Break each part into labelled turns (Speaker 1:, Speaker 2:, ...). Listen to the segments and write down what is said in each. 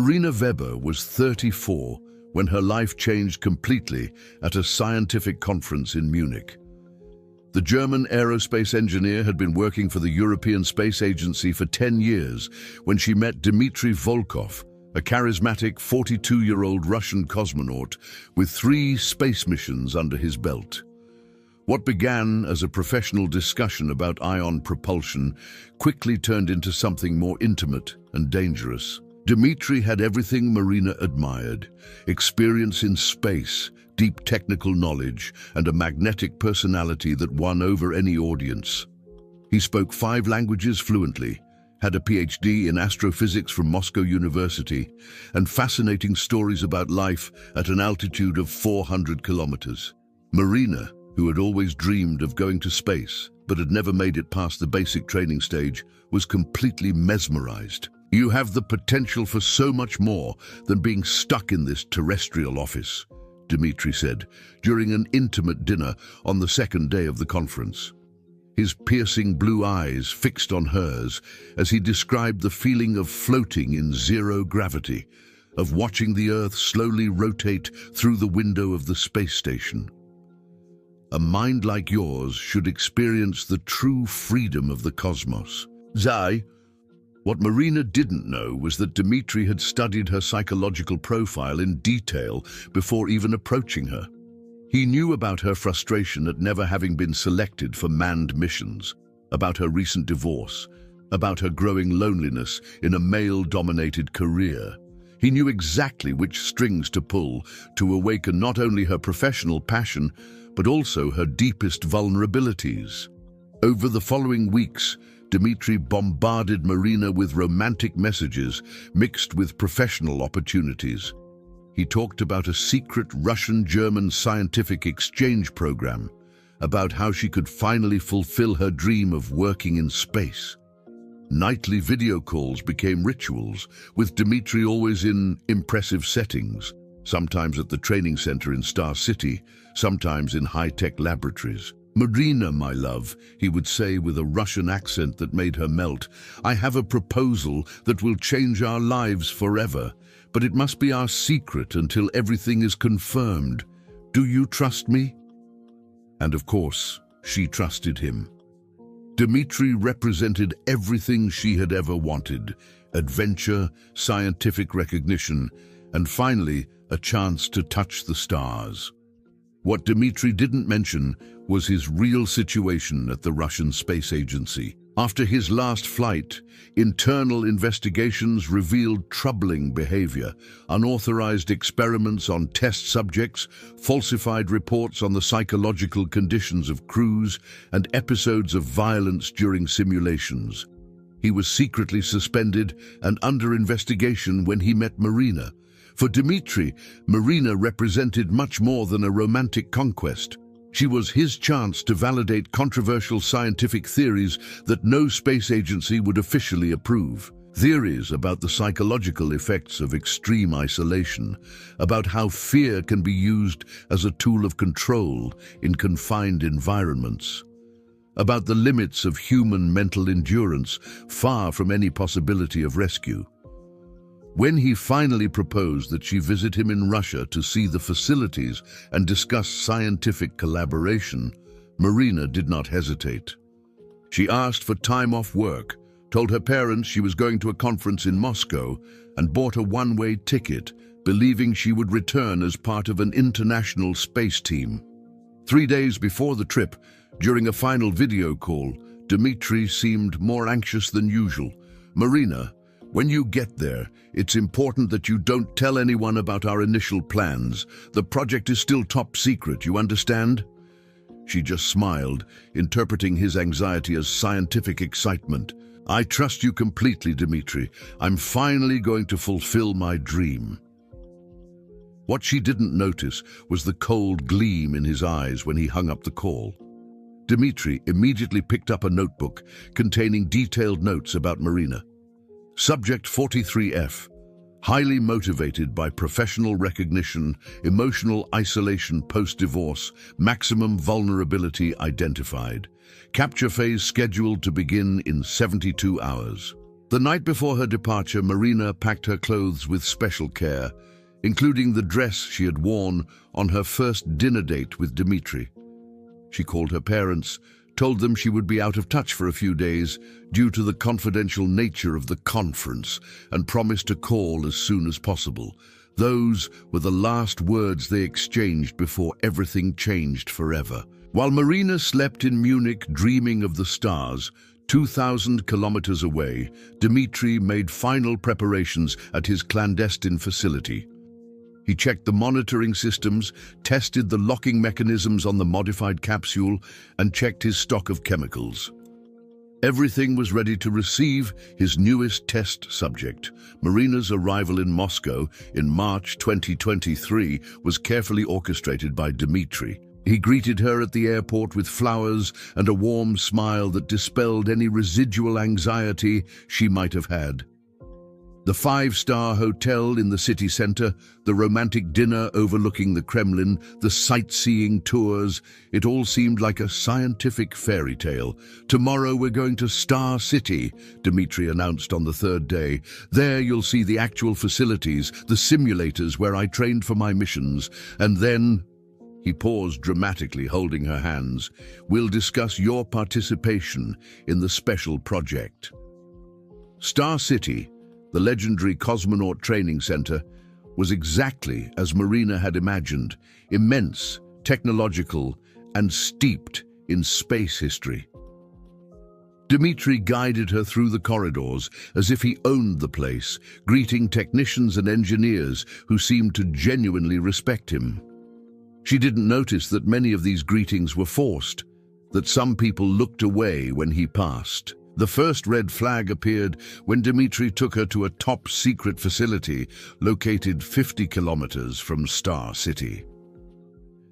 Speaker 1: Marina Weber was 34 when her life changed completely at a scientific conference in Munich. The German aerospace engineer had been working for the European Space Agency for 10 years when she met Dmitry Volkov, a charismatic 42-year-old Russian cosmonaut with 3 space missions under his belt. What began as a professional discussion about ion propulsion quickly turned into something more intimate and dangerous. Dmitry had everything Marina admired: experience in space, deep technical knowledge, and a magnetic personality that won over any audience. He spoke 5 languages fluently, had a PhD in astrophysics from Moscow University, and fascinating stories about life at an altitude of 400 kilometers. Marina, who had always dreamed of going to space but had never made it past the basic training stage, was completely mesmerized. "You have the potential for so much more than being stuck in this terrestrial office," Dmitry said during an intimate dinner on the second day of the conference. His piercing blue eyes fixed on hers as he described the feeling of floating in zero gravity, of watching the Earth slowly rotate through the window of the space station. "A mind like yours should experience the true freedom of the cosmos." Zai. What Marina didn't know was that Dmitry had studied her psychological profile in detail before even approaching her. He knew about her frustration at never having been selected for manned missions, about her recent divorce, about her growing loneliness in a male-dominated career. He knew exactly which strings to pull to awaken not only her professional passion, but also her deepest vulnerabilities. Over the following weeks, Dmitry bombarded Marina with romantic messages mixed with professional opportunities. He talked about a secret Russian-German scientific exchange program, about how she could finally fulfill her dream of working in space. Nightly video calls became rituals, with Dmitry always in impressive settings, sometimes at the training center in Star City, sometimes in high-tech laboratories. "Marina, my love," he would say with a Russian accent that made her melt, "I have a proposal that will change our lives forever, but it must be our secret until everything is confirmed. Do you trust me?" And of course, she trusted him. Dmitry represented everything she had ever wanted: adventure, scientific recognition, and finally, a chance to touch the stars. What Dmitry didn't mention was his real situation at the Russian Space Agency. After his last flight, internal investigations revealed troubling behavior: unauthorized experiments on test subjects, falsified reports on the psychological conditions of crews, and episodes of violence during simulations. He was secretly suspended and under investigation when he met Marina. For Dmitry, Marina represented much more than a romantic conquest. She was his chance to validate controversial scientific theories that no space agency would officially approve. Theories about the psychological effects of extreme isolation, about how fear can be used as a tool of control in confined environments, about the limits of human mental endurance, far from any possibility of rescue. When he finally proposed that she visit him in Russia to see the facilities and discuss scientific collaboration, Marina did not hesitate. She asked for time off work, told her parents she was going to a conference in Moscow, and bought a one-way ticket, believing she would return as part of an international space team. 3 days before the trip, during a final video call, Dmitry seemed more anxious than usual. "Marina, when you get there, it's important that you don't tell anyone about our initial plans. The project is still top secret, you understand?" She just smiled, interpreting his anxiety as scientific excitement. "I trust you completely, Dmitry. I'm finally going to fulfill my dream." What she didn't notice was the cold gleam in his eyes when he hung up the call. Dmitry immediately picked up a notebook containing detailed notes about Marina. Subject 43F, highly motivated by professional recognition, emotional isolation post-divorce, maximum vulnerability identified. Capture phase scheduled to begin in 72 hours. The night before her departure, Marina packed her clothes with special care, including the dress she had worn on her first dinner date with Dmitri. She called her parents, told them she would be out of touch for a few days due to the confidential nature of the conference, and promised to call as soon as possible. Those were the last words they exchanged before everything changed forever. While Marina slept in Munich dreaming of the stars, 2,000 kilometers away, Dmitri made final preparations at his clandestine facility. He checked the monitoring systems, tested the locking mechanisms on the modified capsule, and checked his stock of chemicals. Everything was ready to receive his newest test subject. Marina's arrival in Moscow in March 2023 was carefully orchestrated by Dmitri. He greeted her at the airport with flowers and a warm smile that dispelled any residual anxiety she might have had. The five-star hotel in the city center, the romantic dinner overlooking the Kremlin, the sightseeing tours, it all seemed like a scientific fairy tale. "Tomorrow we're going to Star City," Dmitri announced on the third day. "There you'll see the actual facilities, the simulators where I trained for my missions, and then..." He paused dramatically, holding her hands. "We'll discuss your participation in the special project." Star City, the legendary Cosmonaut training center, was exactly as Marina had imagined: immense, technological, and steeped in space history. Dmitri guided her through the corridors as if he owned the place, greeting technicians and engineers who seemed to genuinely respect him. She didn't notice that many of these greetings were forced, that some people looked away when he passed. The first red flag appeared when Dmitri took her to a top-secret facility located 50 kilometers from Star City.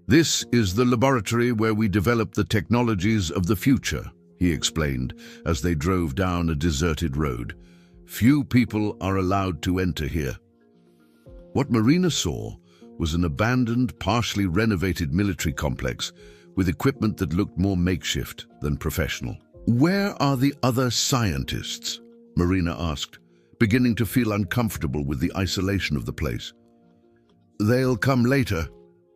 Speaker 1: "This is the laboratory where we develop the technologies of the future," he explained as they drove down a deserted road. "Few people are allowed to enter here." What Marina saw was an abandoned, partially renovated military complex with equipment that looked more makeshift than professional. "Where are the other scientists?" Marina asked, beginning to feel uncomfortable with the isolation of the place. "They'll come later,"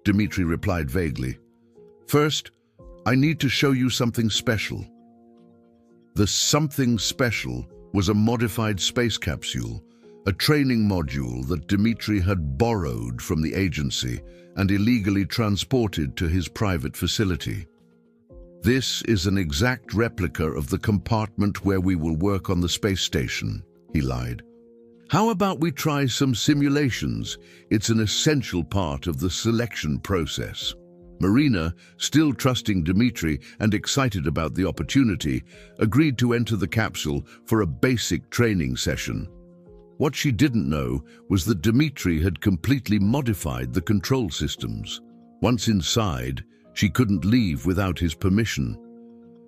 Speaker 1: Dmitri replied vaguely. "First, I need to show you something special." The something special was a modified space capsule, a training module that Dmitri had borrowed from the agency and illegally transported to his private facility. "This is an exact replica of the compartment where we will work on the space station," he lied. "How about we try some simulations? It's an essential part of the selection process." Marina, still trusting Dmitri and excited about the opportunity, agreed to enter the capsule for a basic training session. What she didn't know was that Dmitri had completely modified the control systems. Once inside, she couldn't leave without his permission.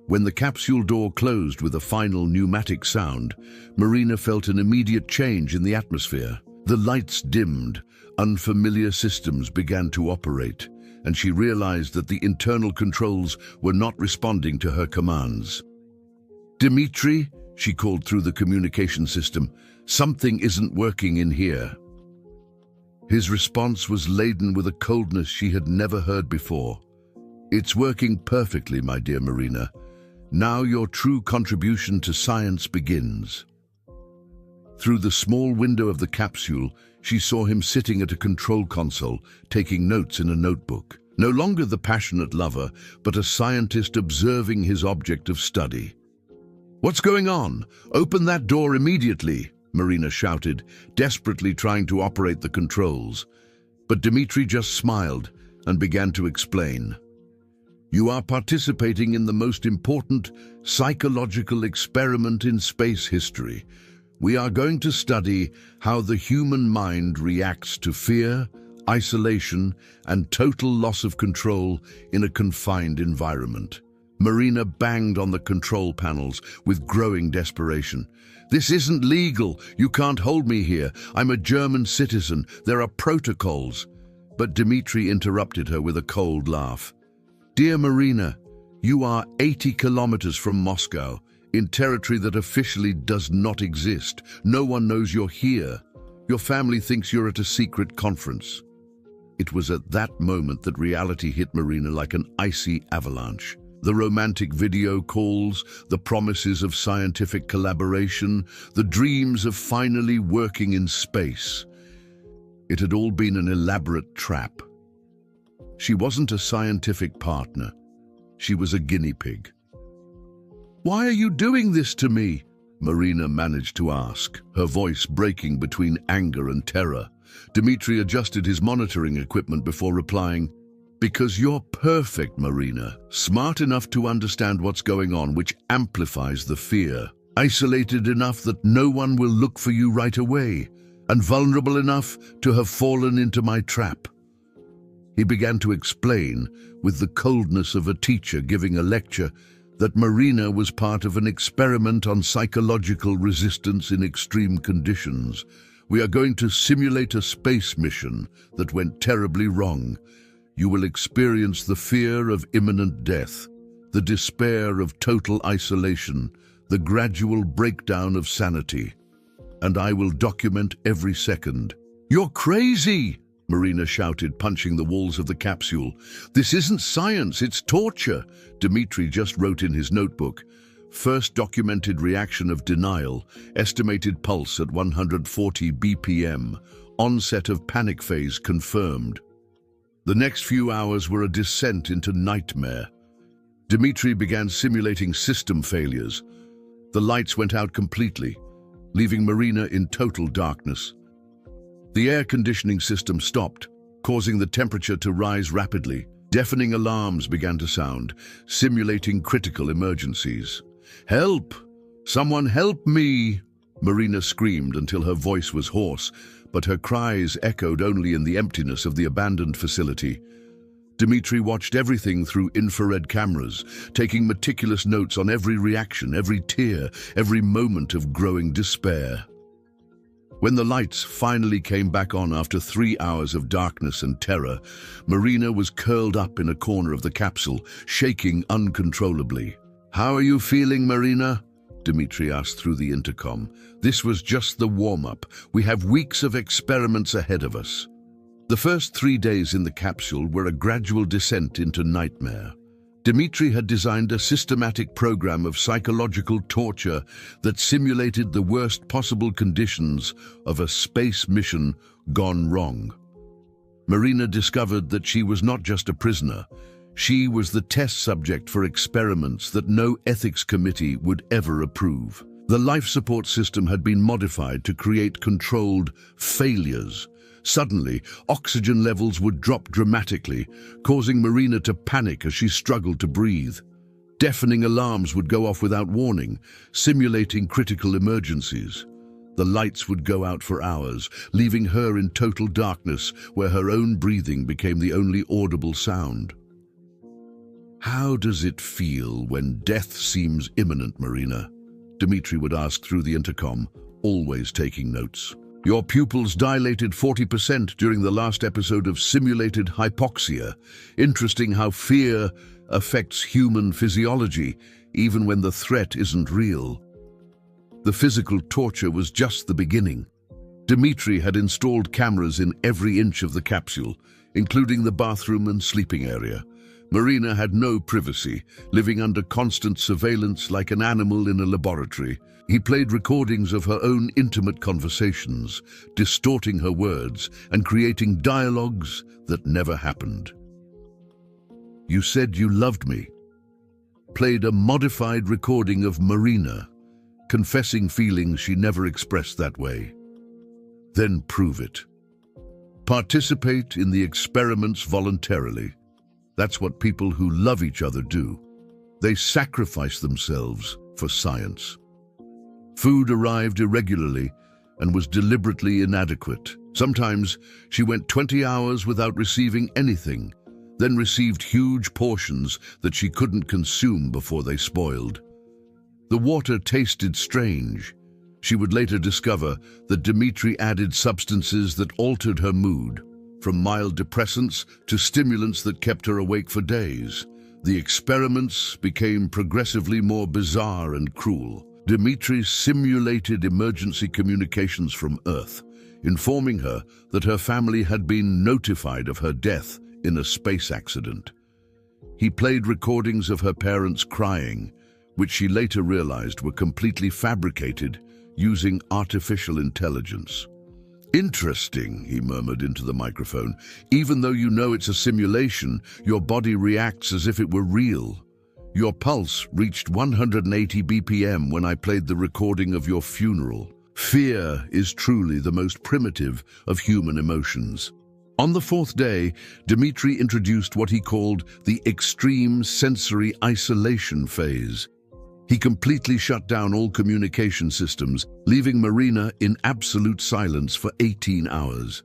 Speaker 1: When the capsule door closed with a final pneumatic sound, Marina felt an immediate change in the atmosphere. The lights dimmed, unfamiliar systems began to operate, and she realized that the internal controls were not responding to her commands. "Dmitri," she called through the communication system, "something isn't working in here." His response was laden with a coldness she had never heard before. "It's working perfectly, my dear Marina. Now your true contribution to science begins." Through the small window of the capsule, she saw him sitting at a control console, taking notes in a notebook. No longer the passionate lover, but a scientist observing his object of study. "What's going on? Open that door immediately," Marina shouted, desperately trying to operate the controls. But Dmitri just smiled and began to explain. "You are participating in the most important psychological experiment in space history. We are going to study how the human mind reacts to fear, isolation, and total loss of control in a confined environment." Marina banged on the control panels with growing desperation. "This isn't legal. You can't hold me here. I'm a German citizen. There are protocols." But Dmitri interrupted her with a cold laugh. "Dear Marina, you are 80 kilometers from Moscow. in territory that officially does not exist. No one knows you're here. Your family thinks you're at a secret conference. It was at that moment that reality hit Marina like an icy avalanche. The romantic video calls, the promises of scientific collaboration, the dreams of finally working in space. It had all been an elaborate trap. She wasn't a scientific partner. She was a guinea pig. "Why are you doing this to me?" Marina managed to ask, her voice breaking between anger and terror. Dmitri adjusted his monitoring equipment before replying, "Because you're perfect, Marina. Smart enough to understand what's going on, which amplifies the fear. Isolated enough that no one will look for you right away, and vulnerable enough to have fallen into my trap." He began to explain, with the coldness of a teacher giving a lecture, that Marina was part of an experiment on psychological resistance in extreme conditions. "We are going to simulate a space mission that went terribly wrong. You will experience the fear of imminent death, the despair of total isolation, the gradual breakdown of sanity. And I will document every second." "You're crazy!" Marina shouted, punching the walls of the capsule. "This isn't science, it's torture." Dmitri just wrote in his notebook, "First documented reaction of denial, estimated pulse at 140 BPM, onset of panic phase confirmed." The next few hours were a descent into nightmare. Dmitri began simulating system failures. The lights went out completely, leaving Marina in total darkness. The air conditioning system stopped, causing the temperature to rise rapidly. Deafening alarms began to sound, simulating critical emergencies. "Help! Someone help me!" Marina screamed until her voice was hoarse, but her cries echoed only in the emptiness of the abandoned facility. Dmitri watched everything through infrared cameras, taking meticulous notes on every reaction, every tear, every moment of growing despair. When the lights finally came back on after 3 hours of darkness and terror, Marina was curled up in a corner of the capsule, shaking uncontrollably. "How are you feeling, Marina?" Dmitri asked through the intercom. "This was just the warm-up. We have weeks of experiments ahead of us." The first 3 days in the capsule were a gradual descent into nightmare. Dmitri had designed a systematic program of psychological torture that simulated the worst possible conditions of a space mission gone wrong. Marina discovered that she was not just a prisoner. She was the test subject for experiments that no ethics committee would ever approve. The life support system had been modified to create controlled failures. Suddenly, oxygen levels would drop dramatically, causing Marina to panic as she struggled to breathe. Deafening alarms would go off without warning, simulating critical emergencies. The lights would go out for hours, leaving her in total darkness, where her own breathing became the only audible sound. "How does it feel when death seems imminent, Marina?" Dmitri would ask through the intercom, always taking notes. "Your pupils dilated 40% during the last episode of simulated hypoxia. Interesting how fear affects human physiology, even when the threat isn't real." The physical torture was just the beginning. Dmitri had installed cameras in every inch of the capsule, including the bathroom and sleeping area. Marina had no privacy, living under constant surveillance like an animal in a laboratory. He played recordings of her own intimate conversations, distorting her words and creating dialogues that never happened. "You said you loved me." Played a modified recording of Marina, confessing feelings she never expressed that way. "Then prove it. Participate in the experiments voluntarily. That's what people who love each other do. They sacrifice themselves for science." Food arrived irregularly and was deliberately inadequate. Sometimes she went 20 hours without receiving anything, then received huge portions that she couldn't consume before they spoiled. The water tasted strange. She would later discover that Dmitri added substances that altered her mood, from mild depressants to stimulants that kept her awake for days. The experiments became progressively more bizarre and cruel. Dmitri simulated emergency communications from Earth, informing her that her family had been notified of her death in a space accident. He played recordings of her parents crying, which she later realized were completely fabricated using artificial intelligence. "Interesting," he murmured into the microphone. "Even though you know it's a simulation, your body reacts as if it were real. Your pulse reached 180 BPM when I played the recording of your funeral. Fear is truly the most primitive of human emotions." On the fourth day, Dmitri introduced what he called the extreme sensory isolation phase. He completely shut down all communication systems, leaving Marina in absolute silence for 18 hours.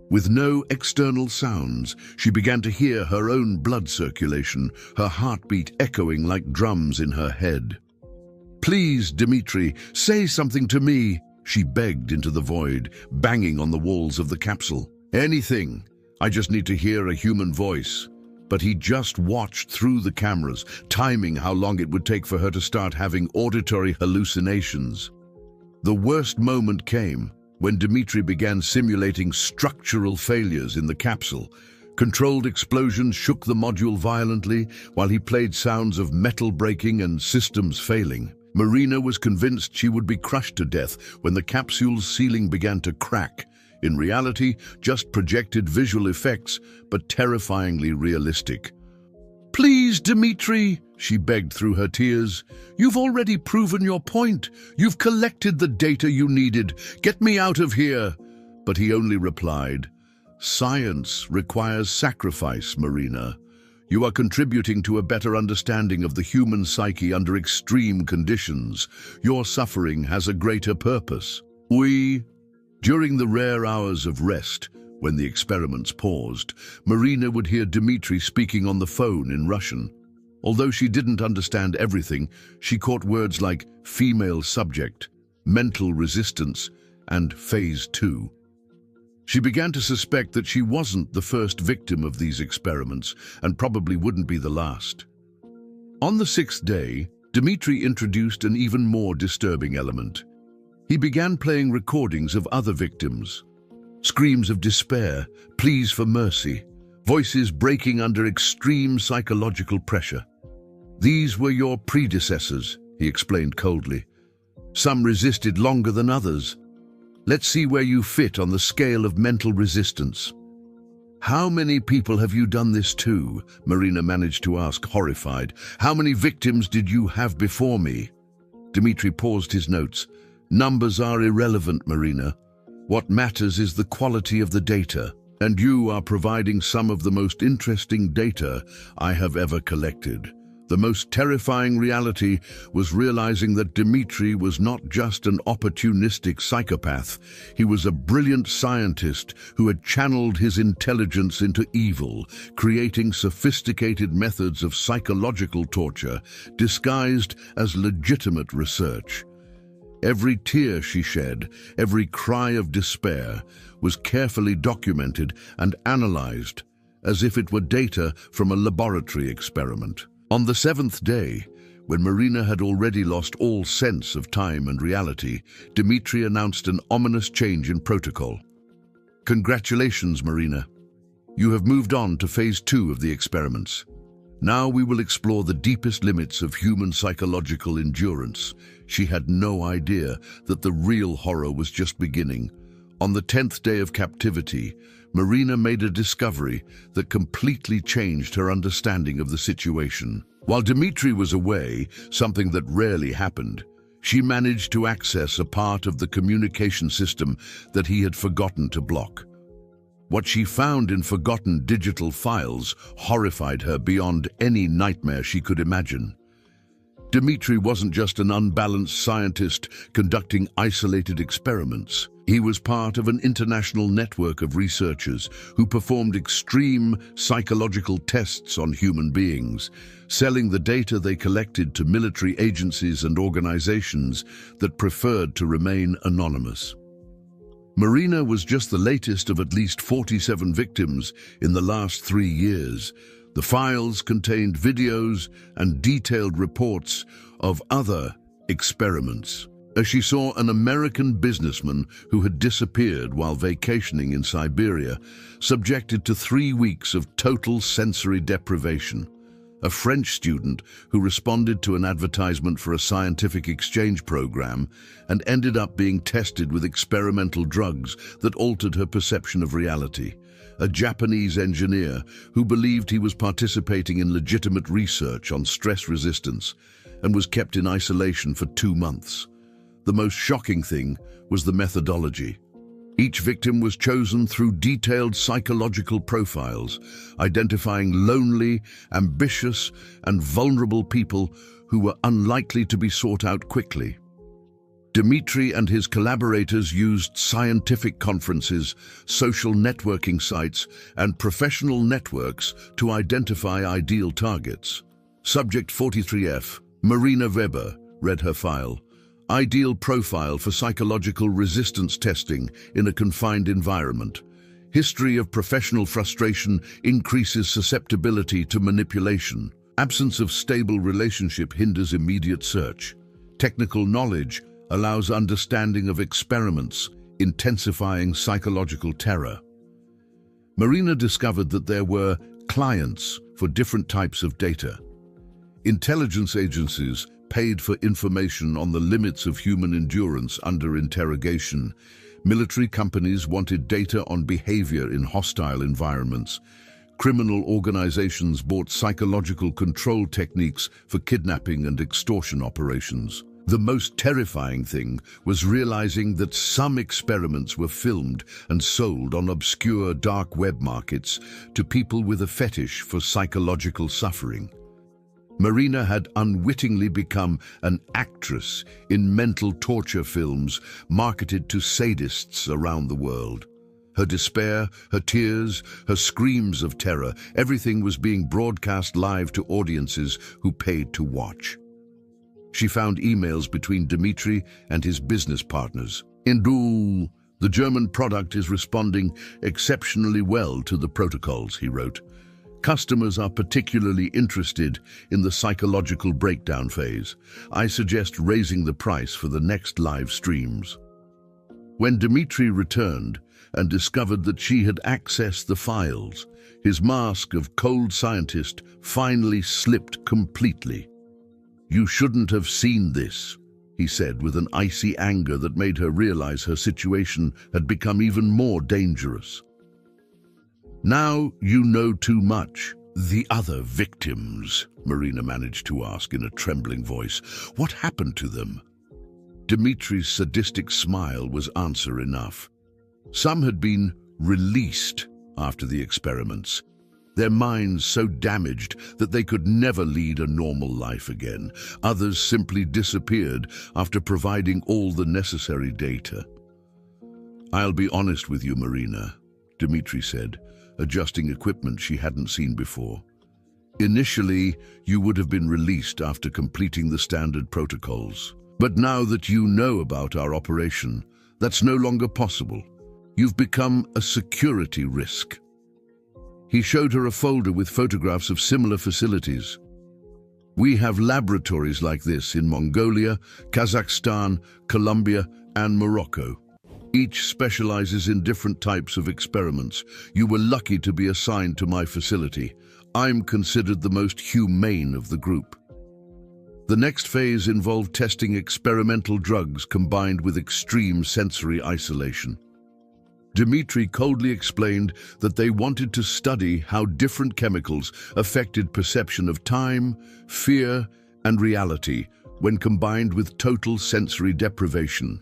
Speaker 1: With no external sounds, she began to hear her own blood circulation, her heartbeat echoing like drums in her head. "Please, Dmitri, say something to me," she begged into the void, banging on the walls of the capsule. "Anything. I just need to hear a human voice." But he just watched through the cameras, timing how long it would take for her to start having auditory hallucinations. The worst moment came when Dmitri began simulating structural failures in the capsule. Controlled explosions shook the module violently, while he played sounds of metal breaking and systems failing. Marina was convinced she would be crushed to death when the capsule's ceiling began to crack. In reality, just projected visual effects, but terrifyingly realistic. "Please, Dmitri," she begged through her tears. "You've already proven your point. You've collected the data you needed. Get me out of here." But he only replied, "Science requires sacrifice, Marina. You are contributing to a better understanding of the human psyche under extreme conditions. Your suffering has a greater purpose." During the rare hours of rest, when the experiments paused, Marina would hear Dmitri speaking on the phone in Russian. Although she didn't understand everything, she caught words like female subject, mental resistance, and phase 2. She began to suspect that she wasn't the first victim of these experiments, and probably wouldn't be the last. On the 6th day, Dmitri introduced an even more disturbing element. He began playing recordings of other victims. Screams of despair, pleas for mercy, voices breaking under extreme psychological pressure. "These were your predecessors," he explained coldly. "Some resisted longer than others. Let's see where you fit on the scale of mental resistance." "How many people have you done this to?" Marina managed to ask, horrified. "How many victims did you have before me?" Dmitri paused his notes. "Numbers are irrelevant, Marina. What matters is the quality of the data, and you are providing some of the most interesting data I have ever collected." The most terrifying reality was realizing that Dmitri was not just an opportunistic psychopath. He was a brilliant scientist who had channeled his intelligence into evil, creating sophisticated methods of psychological torture disguised as legitimate research. Every tear she shed, every cry of despair, was carefully documented and analyzed as if it were data from a laboratory experiment. On the 7th day, when Marina had already lost all sense of time and reality, Dmitri announced an ominous change in protocol. "Congratulations, Marina. You have moved on to phase 2 of the experiments. Now we will explore the deepest limits of human psychological endurance." She had no idea that the real horror was just beginning. On the 10th day of captivity, Marina made a discovery that completely changed her understanding of the situation. While Dmitri was away, something that rarely happened, she managed to access a part of the communication system that he had forgotten to block. What she found in forgotten digital files horrified her beyond any nightmare she could imagine. Dmitri wasn't just an unbalanced scientist conducting isolated experiments. He was part of an international network of researchers who performed extreme psychological tests on human beings, selling the data they collected to military agencies and organizations that preferred to remain anonymous. Marina was just the latest of at least 47 victims in the last 3 years. The files contained videos and detailed reports of other experiments. As she saw an American businessman who had disappeared while vacationing in Siberia, subjected to 3 weeks of total sensory deprivation. A French student who responded to an advertisement for a scientific exchange program and ended up being tested with experimental drugs that altered her perception of reality. A Japanese engineer who believed he was participating in legitimate research on stress resistance and was kept in isolation for 2 months. The most shocking thing was the methodology. Each victim was chosen through detailed psychological profiles, identifying lonely, ambitious, and vulnerable people who were unlikely to be sought out quickly. Dmitry and his collaborators used scientific conferences, social networking sites, and professional networks to identify ideal targets. Subject 43F, Marina Weber, read her file. Ideal profile for psychological resistance testing in a confined environment. History of professional frustration increases susceptibility to manipulation. Absence of stable relationship hinders immediate search. Technical knowledge allows understanding of experiments, intensifying psychological terror. Marina discovered that there were clients for different types of data. Intelligence agencies paid for information on the limits of human endurance under interrogation. Military companies wanted data on behavior in hostile environments. Criminal organizations bought psychological control techniques for kidnapping and extortion operations. The most terrifying thing was realizing that some experiments were filmed and sold on obscure dark web markets to people with a fetish for psychological suffering. Marina had unwittingly become an actress in mental torture films marketed to sadists around the world. Her despair, her tears, her screams of terror, everything was being broadcast live to audiences who paid to watch. She found emails between Dmitry and his business partners. "Indul, the German product is responding exceptionally well to the protocols," he wrote. "Customers are particularly interested in the psychological breakdown phase. I suggest raising the price for the next live streams." When Dmitry returned and discovered that she had accessed the files, his mask of cold scientist finally slipped completely. "You shouldn't have seen this," he said with an icy anger that made her realize her situation had become even more dangerous. "Now you know too much." "The other victims," Marina managed to ask in a trembling voice. "What happened to them?" Dmitry's sadistic smile was answer enough. Some had been released after the experiments, their minds so damaged that they could never lead a normal life again. Others simply disappeared after providing all the necessary data. "I'll be honest with you, Marina," Dmitry said, adjusting equipment she hadn't seen before. "Initially, you would have been released after completing the standard protocols. But now that you know about our operation, that's no longer possible. You've become a security risk." He showed her a folder with photographs of similar facilities. "We have laboratories like this in Mongolia, Kazakhstan, Colombia, and Morocco. Each specializes in different types of experiments. You were lucky to be assigned to my facility. I'm considered the most humane of the group." The next phase involved testing experimental drugs combined with extreme sensory isolation. Dmitry coldly explained that they wanted to study how different chemicals affected perception of time, fear, and reality when combined with total sensory deprivation.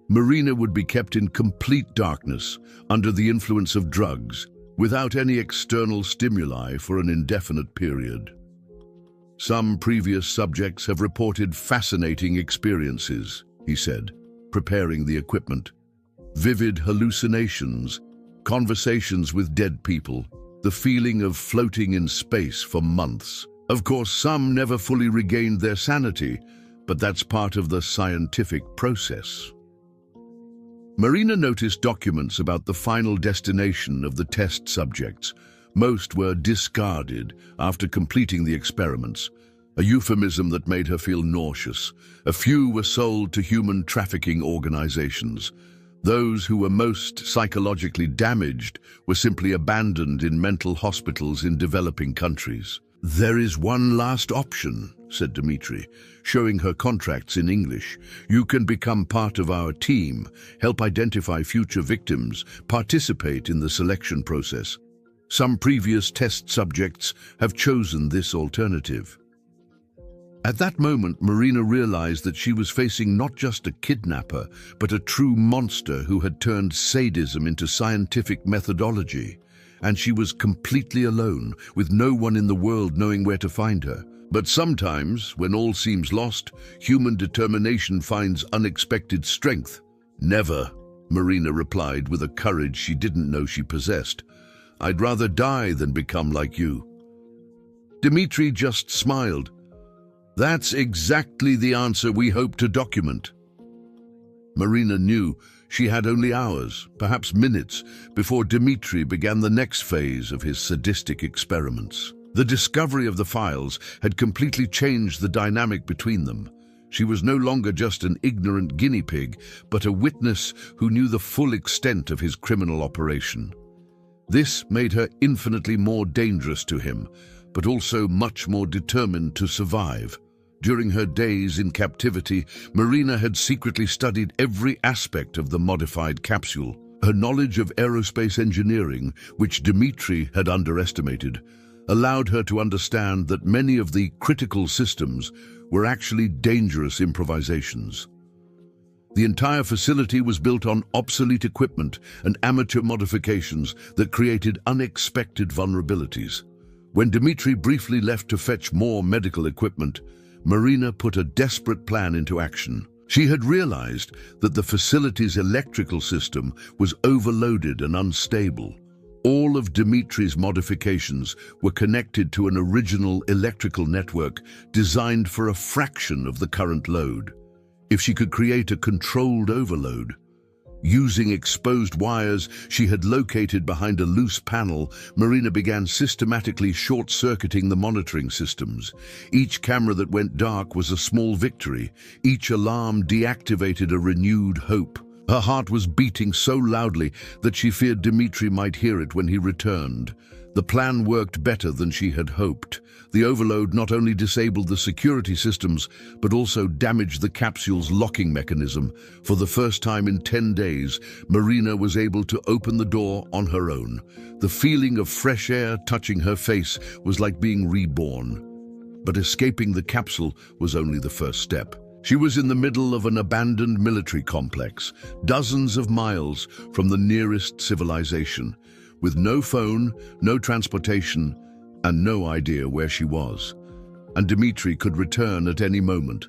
Speaker 1: Marina would be kept in complete darkness under the influence of drugs, without any external stimuli for an indefinite period. "Some previous subjects have reported fascinating experiences," he said, preparing the equipment. "Vivid hallucinations, conversations with dead people, the feeling of floating in space for months. Of course, some never fully regained their sanity, but that's part of the scientific process." Marina noticed documents about the final destination of the test subjects, Most were discarded after completing the experiments, a euphemism that made her feel nauseous. A few were sold to human trafficking organizations. Those who were most psychologically damaged were simply abandoned in mental hospitals in developing countries. "There is one last option," said Dmitri, showing her contracts in English. "You can become part of our team, help identify future victims, participate in the selection process. Some previous test subjects have chosen this alternative." At that moment, Marina realized that she was facing not just a kidnapper, but a true monster who had turned sadism into scientific methodology. And she was completely alone, with no one in the world knowing where to find her. But sometimes, when all seems lost, human determination finds unexpected strength. "Never," Marina replied with a courage she didn't know she possessed. "I'd rather die than become like you." Dmitri just smiled. "That's exactly the answer we hope to document." Marina knew she had only hours, perhaps minutes, before Dmitri began the next phase of his sadistic experiments. The discovery of the files had completely changed the dynamic between them. She was no longer just an ignorant guinea pig, but a witness who knew the full extent of his criminal operation. This made her infinitely more dangerous to him, but also much more determined to survive. During her days in captivity, Marina had secretly studied every aspect of the modified capsule. Her knowledge of aerospace engineering, which Dmitri had underestimated, allowed her to understand that many of the critical systems were actually dangerous improvisations. The entire facility was built on obsolete equipment and amateur modifications that created unexpected vulnerabilities. When Dmitri briefly left to fetch more medical equipment, Marina put a desperate plan into action. She had realized that the facility's electrical system was overloaded and unstable. All of Dmitri's modifications were connected to an original electrical network designed for a fraction of the current load. If she could create a controlled overload, using exposed wires she had located behind a loose panel, Marina began systematically short-circuiting the monitoring systems. Each camera that went dark was a small victory. Each alarm deactivated a renewed hope. Her heart was beating so loudly that she feared Dmitri might hear it when he returned. The plan worked better than she had hoped. The overload not only disabled the security systems, but also damaged the capsule's locking mechanism. For the first time in 10 days, Marina was able to open the door on her own. The feeling of fresh air touching her face was like being reborn. But escaping the capsule was only the first step. She was in the middle of an abandoned military complex, dozens of miles from the nearest civilization, with no phone, no transportation, and no idea where she was. And Dmitri could return at any moment.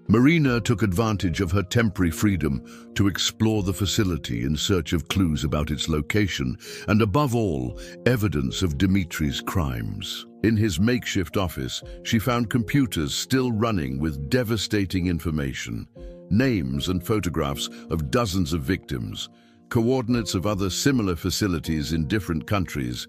Speaker 1: Marina took advantage of her temporary freedom to explore the facility in search of clues about its location and, above all, evidence of Dmitri's crimes. In his makeshift office, she found computers still running with devastating information, names and photographs of dozens of victims, coordinates of other similar facilities in different countries,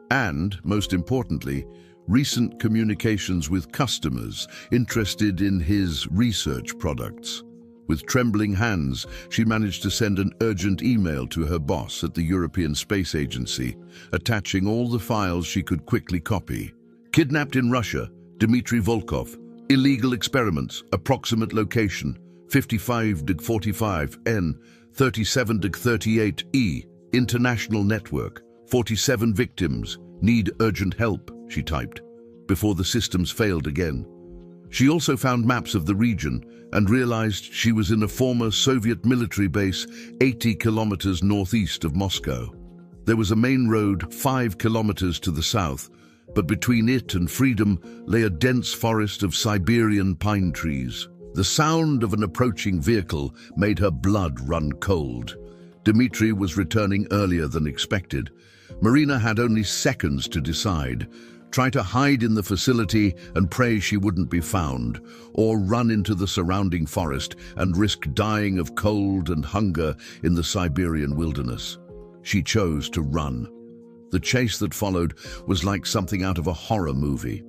Speaker 1: and, most importantly, recent communications with customers interested in his research products. With trembling hands, she managed to send an urgent email to her boss at the European Space Agency, attaching all the files she could quickly copy. Kidnapped in Russia, Dmitry Volkov. Illegal experiments, approximate location, 55-45 N, 37-38 E, international network, 47 victims, need urgent help, she typed, before the systems failed again. She also found maps of the region and realized she was in a former Soviet military base 80 kilometers northeast of Moscow. There was a main road 5 kilometers to the south, but between it and freedom lay a dense forest of Siberian pine trees. The sound of an approaching vehicle made her blood run cold. Dmitri was returning earlier than expected. Marina had only seconds to decide. Try to hide in the facility and pray she wouldn't be found, or run into the surrounding forest and risk dying of cold and hunger in the Siberian wilderness. She chose to run. The chase that followed was like something out of a horror movie.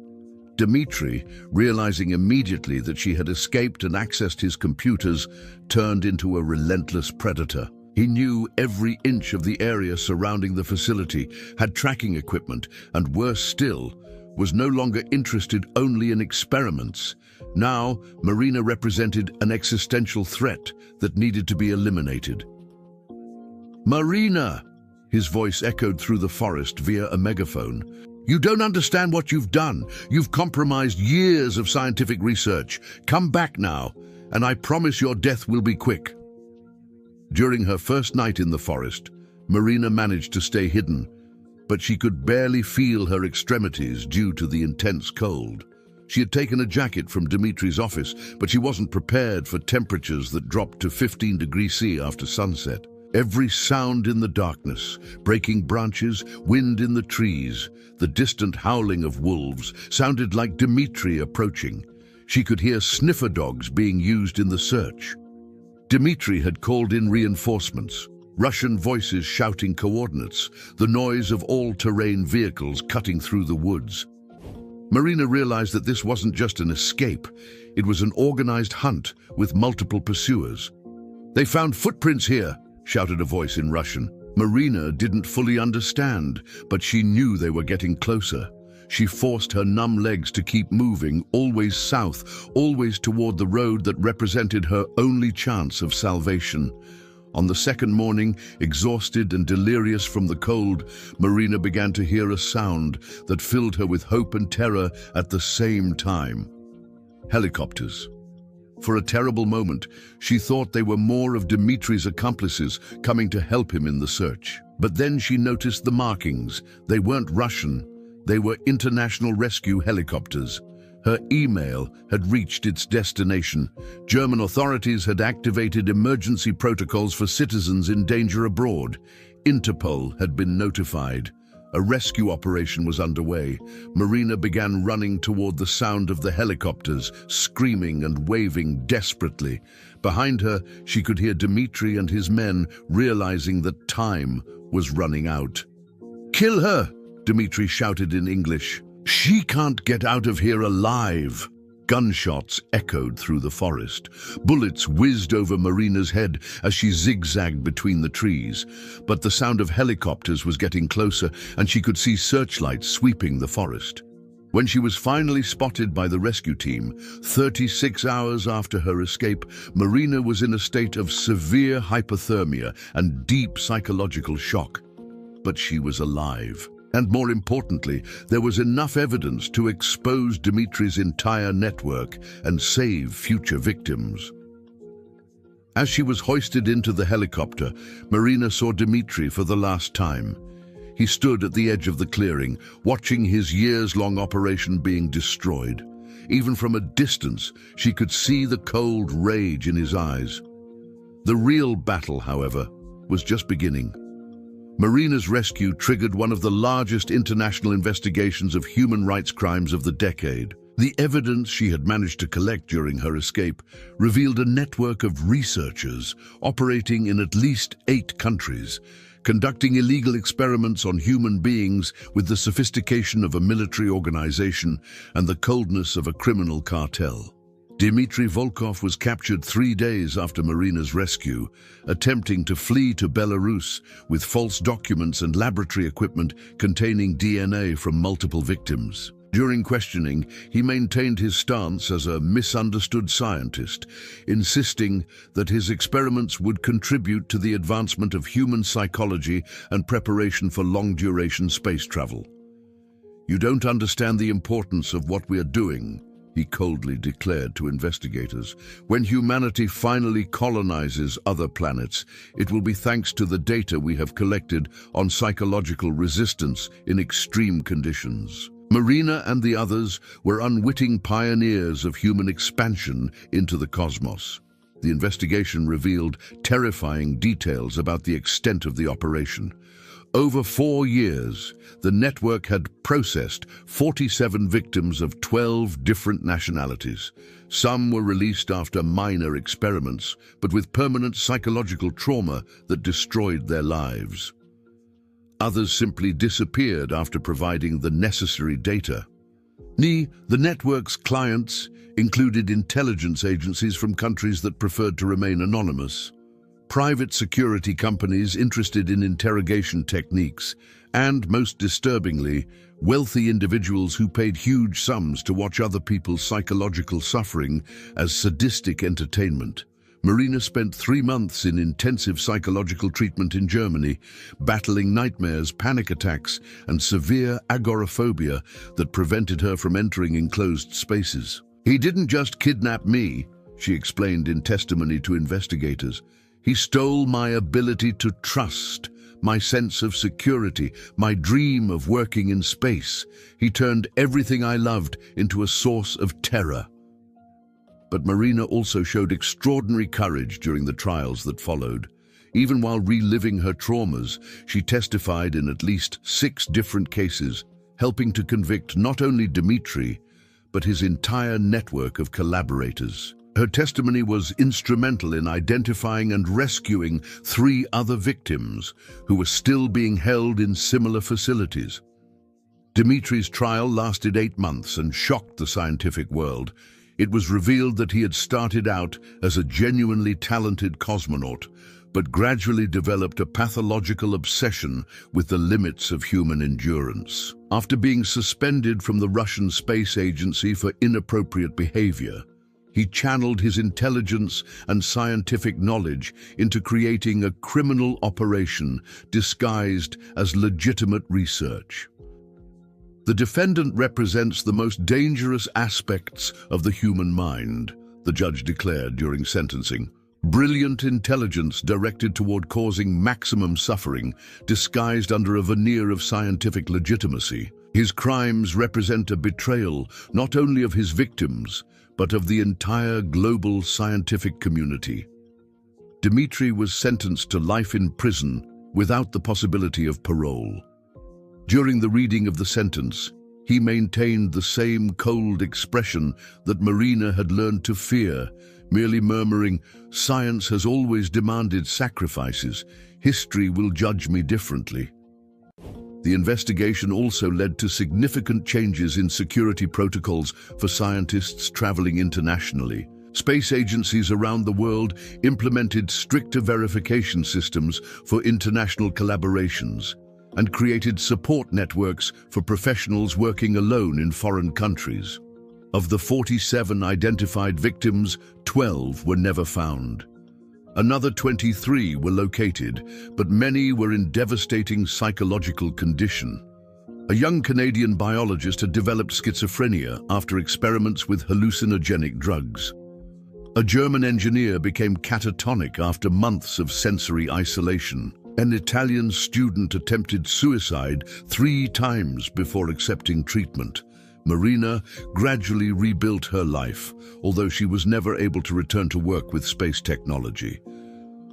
Speaker 1: Dmitri, realizing immediately that she had escaped and accessed his computers, turned into a relentless predator. He knew every inch of the area surrounding the facility, had tracking equipment, and worse still, was no longer interested only in experiments. Now, Marina represented an existential threat that needed to be eliminated. "Marina!" His voice echoed through the forest via a megaphone. "You don't understand what you've done. You've compromised years of scientific research. Come back now, and I promise your death will be quick." During her first night in the forest, Marina managed to stay hidden, but she could barely feel her extremities due to the intense cold. She had taken a jacket from Dmitri's office, but she wasn't prepared for temperatures that dropped to 15 degrees C after sunset. Every sound in the darkness, breaking branches, wind in the trees, the distant howling of wolves, sounded like Dmitri approaching. She could hear sniffer dogs being used in the search. Dmitri had called in reinforcements, Russian voices shouting coordinates, the noise of all-terrain vehicles cutting through the woods. Marina realized that this wasn't just an escape, it was an organized hunt with multiple pursuers. "They found footprints here," shouted a voice in Russian. Marina didn't fully understand, but she knew they were getting closer. She forced her numb legs to keep moving, always south, always toward the road that represented her only chance of salvation. On the second morning, exhausted and delirious from the cold, Marina began to hear a sound that filled her with hope and terror at the same time. Helicopters. For a terrible moment, she thought they were more of Dmitri's accomplices coming to help him in the search. But then she noticed the markings. They weren't Russian. They were international rescue helicopters. Her email had reached its destination. German authorities had activated emergency protocols for citizens in danger abroad. Interpol had been notified. A rescue operation was underway. Marina began running toward the sound of the helicopters, screaming and waving desperately. Behind her, she could hear Dmitri and his men realizing that time was running out. "Kill her!" Dmitri shouted in English. "She can't get out of here alive!" Gunshots echoed through the forest. Bullets whizzed over Marina's head as she zigzagged between the trees. But the sound of helicopters was getting closer, and she could see searchlights sweeping the forest. When she was finally spotted by the rescue team, 36 hours after her escape, Marina was in a state of severe hypothermia and deep psychological shock. But she was alive. And more importantly, there was enough evidence to expose Dmitri's entire network and save future victims. As she was hoisted into the helicopter, Marina saw Dmitri for the last time. He stood at the edge of the clearing, watching his years-long operation being destroyed. Even from a distance, she could see the cold rage in his eyes. The real battle, however, was just beginning. Marina's rescue triggered one of the largest international investigations of human rights crimes of the decade. The evidence she had managed to collect during her escape revealed a network of researchers operating in at least 8 countries, conducting illegal experiments on human beings with the sophistication of a military organization and the coldness of a criminal cartel. Dmitry Volkov was captured 3 days after Marina's rescue, attempting to flee to Belarus with false documents and laboratory equipment containing DNA from multiple victims. During questioning, he maintained his stance as a misunderstood scientist, insisting that his experiments would contribute to the advancement of human psychology and preparation for long-duration space travel. "You don't understand the importance of what we are doing," he coldly declared to investigators. "When humanity finally colonizes other planets, it will be thanks to the data we have collected on psychological resistance in extreme conditions." Marina and the others were unwitting pioneers of human expansion into the cosmos. The investigation revealed terrifying details about the extent of the operation. Over 4 years, the network had processed 47 victims of 12 different nationalities. Some were released after minor experiments, but with permanent psychological trauma that destroyed their lives. Others simply disappeared after providing the necessary data. The network's clients included intelligence agencies from countries that preferred to remain anonymous, private security companies interested in interrogation techniques, and, most disturbingly, wealthy individuals who paid huge sums to watch other people's psychological suffering as sadistic entertainment. Marina spent 3 months in intensive psychological treatment in Germany, battling nightmares, panic attacks, and severe agoraphobia that prevented her from entering enclosed spaces. "He didn't just kidnap me," she explained in testimony to investigators. "He stole my ability to trust, my sense of security, my dream of working in space. He turned everything I loved into a source of terror." But Marina also showed extraordinary courage during the trials that followed. Even while reliving her traumas, she testified in at least 6 different cases, helping to convict not only Dmitry, but his entire network of collaborators. Her testimony was instrumental in identifying and rescuing 3 other victims who were still being held in similar facilities. Dmitry's trial lasted 8 months and shocked the scientific world. It was revealed that he had started out as a genuinely talented cosmonaut, but gradually developed a pathological obsession with the limits of human endurance. After being suspended from the Russian Space Agency for inappropriate behavior, he channeled his intelligence and scientific knowledge into creating a criminal operation disguised as legitimate research. "The defendant represents the most dangerous aspects of the human mind," the judge declared during sentencing. "Brilliant intelligence directed toward causing maximum suffering, disguised under a veneer of scientific legitimacy. His crimes represent a betrayal not only of his victims, but of the entire global scientific community." Dmitry was sentenced to life in prison without the possibility of parole. During the reading of the sentence, he maintained the same cold expression that Marina had learned to fear, merely murmuring, "Science has always demanded sacrifices. History will judge me differently." The investigation also led to significant changes in security protocols for scientists traveling internationally. Space agencies around the world implemented stricter verification systems for international collaborations and created support networks for professionals working alone in foreign countries. Of the 47 identified victims, 12 were never found. Another 23 were located, but many were in devastating psychological condition. A young Canadian biologist had developed schizophrenia after experiments with hallucinogenic drugs. A German engineer became catatonic after months of sensory isolation. An Italian student attempted suicide 3 times before accepting treatment. Marina gradually rebuilt her life, although she was never able to return to work with space technology.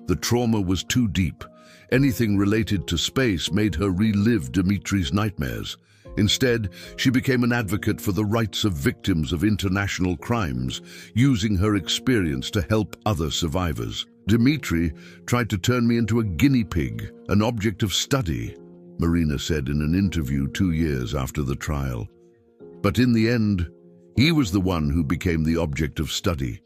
Speaker 1: The trauma was too deep. Anything related to space made her relive Dmitry's nightmares. Instead, she became an advocate for the rights of victims of international crimes, using her experience to help other survivors. "Dmitry tried to turn me into a guinea pig, an object of study," Marina said in an interview 2 years after the trial. But in the end, he was the one who became the object of study,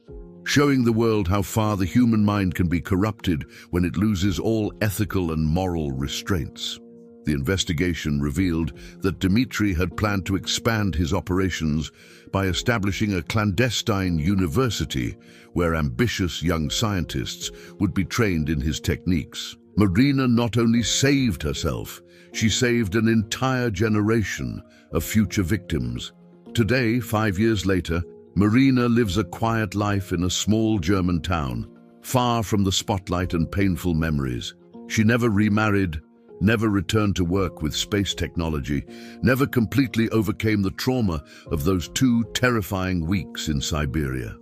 Speaker 1: showing the world how far the human mind can be corrupted when it loses all ethical and moral restraints. The investigation revealed that Dmitry had planned to expand his operations by establishing a clandestine university where ambitious young scientists would be trained in his techniques. Marina not only saved herself, she saved an entire generation of future victims. Today, 5 years later, Marina lives a quiet life in a small German town, far from the spotlight and painful memories. She never remarried, never returned to work with space technology, never completely overcame the trauma of those 2 terrifying weeks in Siberia.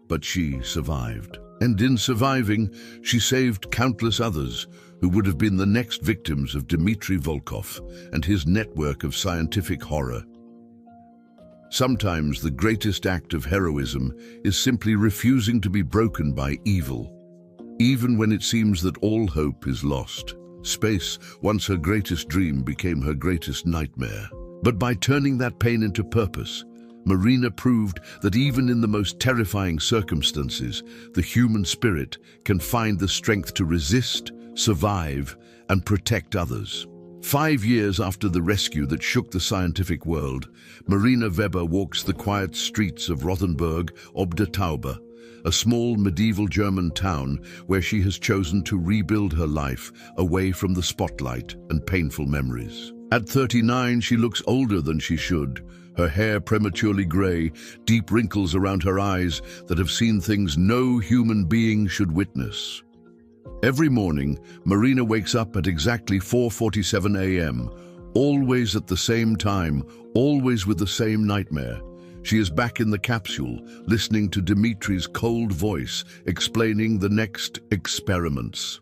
Speaker 1: But she survived. And in surviving, she saved countless others who would have been the next victims of Dmitry Volkov and his network of scientific horror. Sometimes the greatest act of heroism is simply refusing to be broken by evil, even when it seems that all hope is lost. Space, once her greatest dream, became her greatest nightmare. But by turning that pain into purpose, Marina proved that even in the most terrifying circumstances, the human spirit can find the strength to resist, survive, and protect others. 5 years after the rescue that shook the scientific world, Marina Weber walks the quiet streets of Rothenburg ob der Tauber, a small medieval German town where she has chosen to rebuild her life away from the spotlight and painful memories. At 39, she looks older than she should, her hair prematurely grey, deep wrinkles around her eyes that have seen things no human being should witness. Every morning, Marina wakes up at exactly 4:47 a.m., always at the same time, always with the same nightmare. She is back in the capsule, listening to Dimitri's cold voice, explaining the next experiments.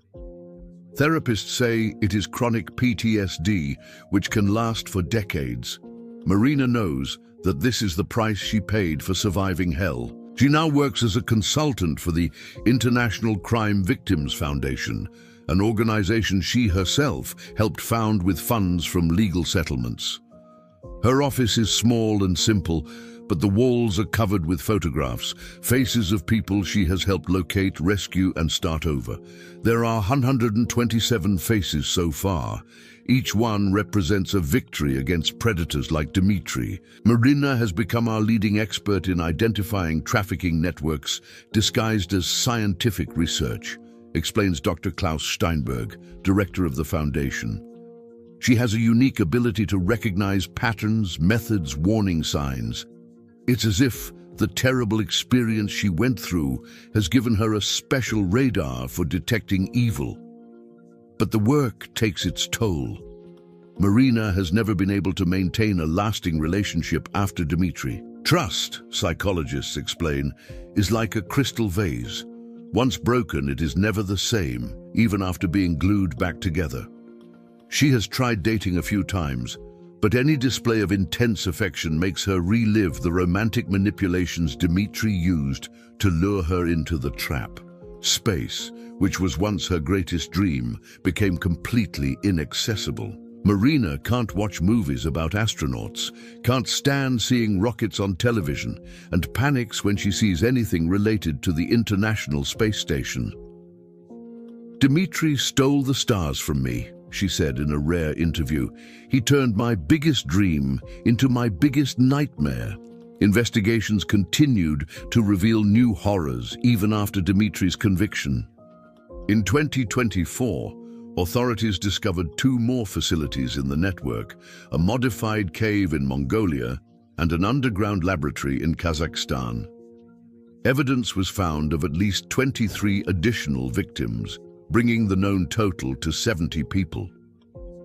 Speaker 1: Therapists say it is chronic PTSD, which can last for decades. Marina knows that this is the price she paid for surviving hell. She now works as a consultant for the International Crime Victims Foundation, an organization she herself helped found with funds from legal settlements. Her office is small and simple, but the walls are covered with photographs, faces of people she has helped locate, rescue, and start over. There are 127 faces so far. Each one represents a victory against predators like Dimitri. Marina has become our leading expert in identifying trafficking networks disguised as scientific research, explains Dr. Klaus Steinberg, director of the foundation. She has a unique ability to recognize patterns, methods, warning signs. It's as if the terrible experience she went through has given her a special radar for detecting evil. But the work takes its toll. Marina has never been able to maintain a lasting relationship after Dimitri. Trust, psychologists explain, is like a crystal vase. Once broken, it is never the same, even after being glued back together. She has tried dating a few times, but any display of intense affection makes her relive the romantic manipulations Dimitri used to lure her into the trap. Space, which was once her greatest dream, became completely inaccessible. Marina can't watch movies about astronauts, can't stand seeing rockets on television, and panics when she sees anything related to the International Space Station. "Dimitri stole the stars from me," she said in a rare interview. "He turned my biggest dream into my biggest nightmare." Investigations continued to reveal new horrors even after Dimitri's conviction. In 2024, authorities discovered 2 more facilities in the network, a modified cave in Mongolia and an underground laboratory in Kazakhstan. Evidence was found of at least 23 additional victims, bringing the known total to 70 people.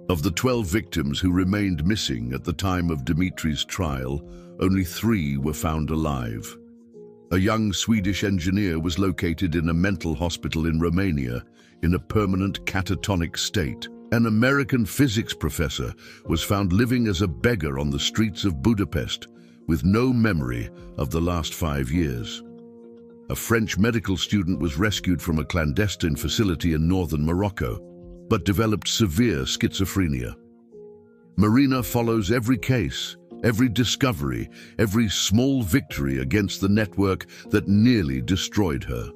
Speaker 1: Of the 12 victims who remained missing at the time of Dimitri's trial, only 3 were found alive. A young Swedish engineer was located in a mental hospital in Romania in a permanent catatonic state. An American physics professor was found living as a beggar on the streets of Budapest with no memory of the last 5 years. A French medical student was rescued from a clandestine facility in northern Morocco, but developed severe schizophrenia. Marina follows every case, every discovery, every small victory against the network that nearly destroyed her.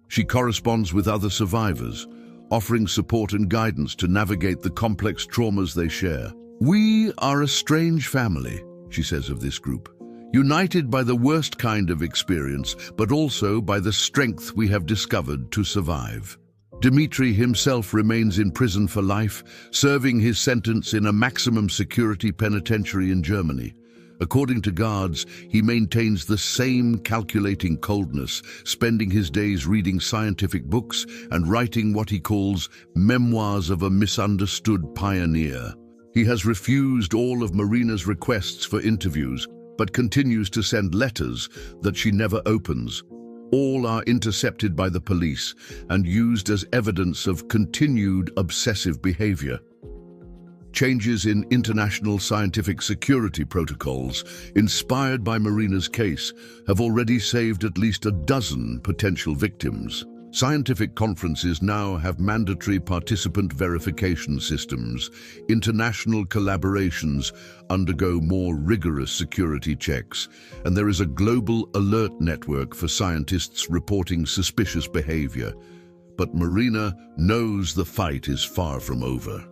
Speaker 1: She corresponds with other survivors, offering support and guidance to navigate the complex traumas they share. "We are a strange family," she says of this group, "united by the worst kind of experience, but also by the strength we have discovered to survive." Dimitri himself remains in prison for life, serving his sentence in a maximum security penitentiary in Germany. According to guards, he maintains the same calculating coldness, spending his days reading scientific books and writing what he calls memoirs of a misunderstood pioneer. He has refused all of Marina's requests for interviews, but continues to send letters that she never opens. All are intercepted by the police and used as evidence of continued obsessive behavior. Changes in international scientific security protocols, inspired by Marina's case, have already saved at least a dozen potential victims. Scientific conferences now have mandatory participant verification systems. International collaborations undergo more rigorous security checks, and there is a global alert network for scientists reporting suspicious behavior. But Marina knows the fight is far from over.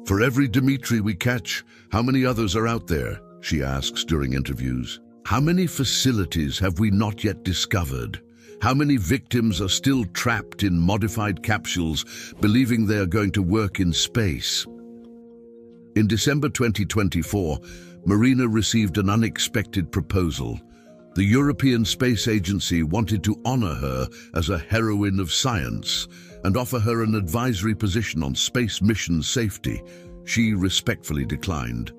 Speaker 1: For every Dmitri we catch, how many others are out there? She asks during interviews. How many facilities have we not yet discovered? How many victims are still trapped in modified capsules, believing they are going to work in space? In December 2024, Marina received an unexpected proposal. The European Space Agency wanted to honor her as a heroine of science and offer her an advisory position on space mission safety. She respectfully declined.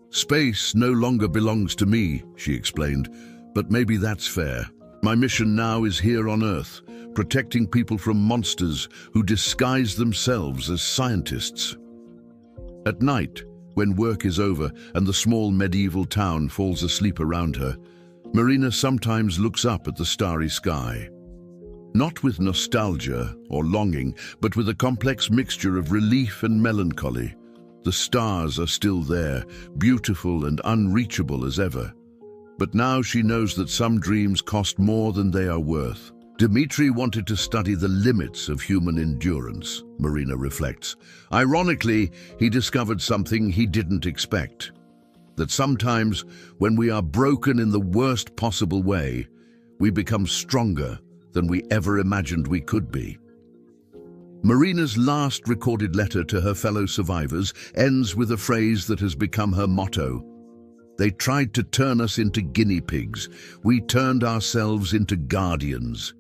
Speaker 1: "Space no longer belongs to me," she explained, "but maybe that's fair. My mission now is here on Earth, protecting people from monsters who disguise themselves as scientists." At night, when work is over and the small medieval town falls asleep around her, Marina sometimes looks up at the starry sky. Not with nostalgia or longing, but with a complex mixture of relief and melancholy. The stars are still there, beautiful and unreachable as ever. But now she knows that some dreams cost more than they are worth. Dmitri wanted to study the limits of human endurance, Marina reflects. Ironically, he discovered something he didn't expect. That sometimes, when we are broken in the worst possible way, we become stronger than we ever imagined we could be. Marina's last recorded letter to her fellow survivors ends with a phrase that has become her motto. "They tried to turn us into guinea pigs. We turned ourselves into guardians."